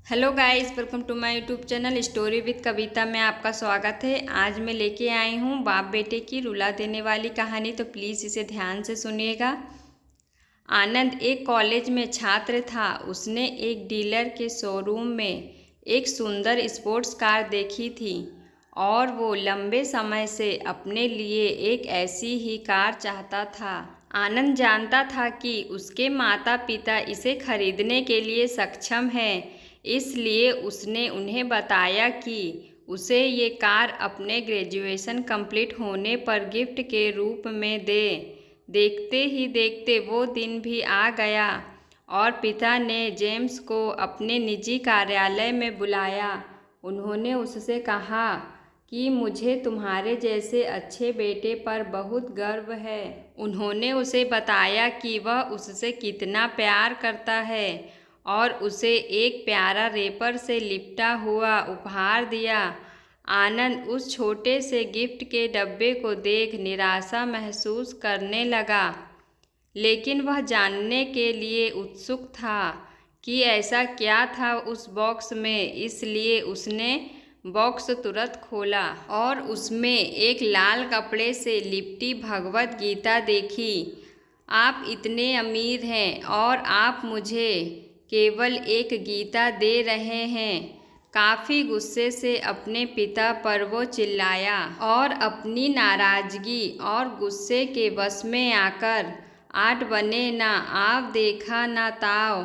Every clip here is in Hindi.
Hello guys, welcome to my YouTube channel story with Kavita में आपका स्वागत है। आज मैं लेके आई हूँ बाप बेटे की रुला देने वाली कहानी, तो प्लीज़ इसे ध्यान से सुनिएगा। आनंद एक कॉलेज में छात्र था। उसने एक डीलर के शोरूम में एक सुंदर स्पोर्ट्स कार देखी थी और वो लंबे समय से अपने लिए एक ऐसी ही कार चाहता था। आनंद जानता था कि उसके माता पिता इसे खरीदने के लिए सक्षम हैं, इसलिए उसने उन्हें बताया कि उसे ये कार अपने ग्रेजुएशन कंप्लीट होने पर गिफ्ट के रूप में दे। देखते ही देखते वो दिन भी आ गया और पिता ने जेम्स को अपने निजी कार्यालय में बुलाया। उन्होंने उससे कहा कि मुझे तुम्हारे जैसे अच्छे बेटे पर बहुत गर्व है। उन्होंने उसे बताया कि वह उससे कितना प्यार करता है और उसे एक प्यारा रेपर से लिपटा हुआ उपहार दिया। आनंद उस छोटे से गिफ्ट के डब्बे को देख निराशा महसूस करने लगा, लेकिन वह जानने के लिए उत्सुक था कि ऐसा क्या था उस बॉक्स में। इसलिए उसने बॉक्स तुरंत खोला और उसमें एक लाल कपड़े से लिपटी भगवत गीता देखी। आप इतने अमीर हैं और आप मुझे केवल एक गीता दे रहे हैं। काफ़ी गुस्से से अपने पिता पर वो चिल्लाया और अपनी नाराज़गी और गुस्से के वश में आकर आठ बने ना आव देखा ना ताव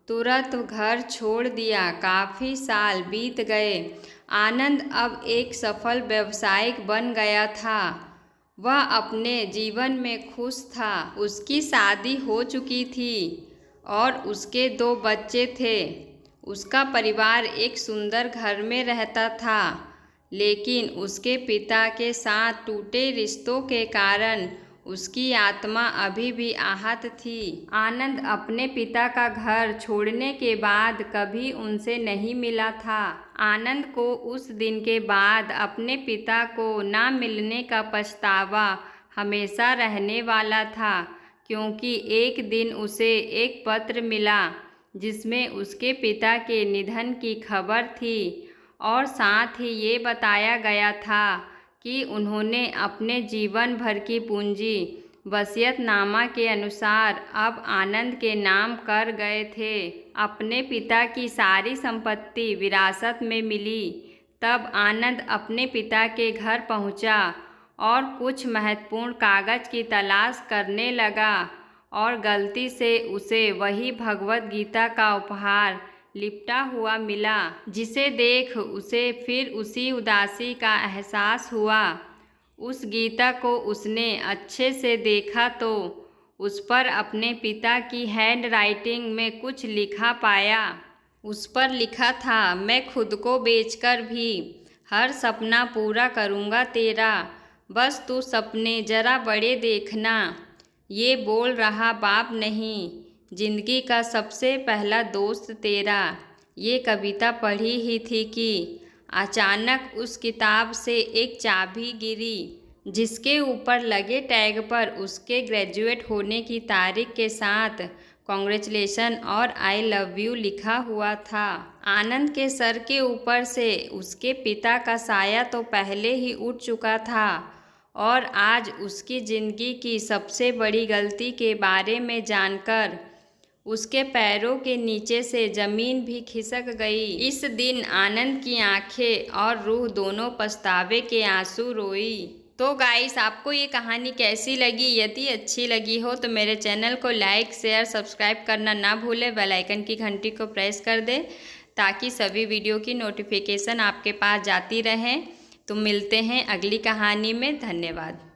तुरंत घर छोड़ दिया। काफ़ी साल बीत गए। आनंद अब एक सफल व्यवसायिक बन गया था। वह अपने जीवन में खुश था। उसकी शादी हो चुकी थी और उसके 2 बच्चे थे। उसका परिवार एक सुंदर घर में रहता था, लेकिन उसके पिता के साथ टूटे रिश्तों के कारण उसकी आत्मा अभी भी आहत थी। आनंद अपने पिता का घर छोड़ने के बाद कभी उनसे नहीं मिला था। आनंद को उस दिन के बाद अपने पिता को ना मिलने का पछतावा हमेशा रहने वाला था, क्योंकि एक दिन उसे एक पत्र मिला जिसमें उसके पिता के निधन की खबर थी और साथ ही ये बताया गया था कि उन्होंने अपने जीवन भर की पूंजी वसीयतनामा के अनुसार अब आनंद के नाम कर गए थे। अपने पिता की सारी संपत्ति विरासत में मिली। तब आनंद अपने पिता के घर पहुंचा और कुछ महत्वपूर्ण कागज की तलाश करने लगा और गलती से उसे वही भगवत गीता का उपहार लिपटा हुआ मिला, जिसे देख उसे फिर उसी उदासी का एहसास हुआ। उस गीता को उसने अच्छे से देखा तो उस पर अपने पिता की हैंड राइटिंग में कुछ लिखा पाया। उस पर लिखा था, मैं खुद को बेचकर भी हर सपना पूरा करूँगा तेरा, बस तू सपने ज़रा बड़े देखना। ये बोल रहा बाप नहीं, जिंदगी का सबसे पहला दोस्त तेरा। ये कविता पढ़ी ही थी कि अचानक उस किताब से एक चाबी गिरी, जिसके ऊपर लगे टैग पर उसके ग्रेजुएट होने की तारीख के साथ कॉन्ग्रेचुलेशन और आई लव यू लिखा हुआ था। आनंद के सर के ऊपर से उसके पिता का साया तो पहले ही उठ चुका था और आज उसकी ज़िंदगी की सबसे बड़ी गलती के बारे में जानकर उसके पैरों के नीचे से ज़मीन भी खिसक गई। इस दिन आनंद की आंखें और रूह दोनों पछतावे के आंसू रोई। तो गाइस, आपको ये कहानी कैसी लगी? यदि अच्छी लगी हो तो मेरे चैनल को लाइक शेयर सब्सक्राइब करना ना भूलें। बेल आइकन की घंटी को प्रेस कर दें ताकि सभी वीडियो की नोटिफिकेशन आपके पास जाती रहें। तो मिलते हैं अगली कहानी में। धन्यवाद।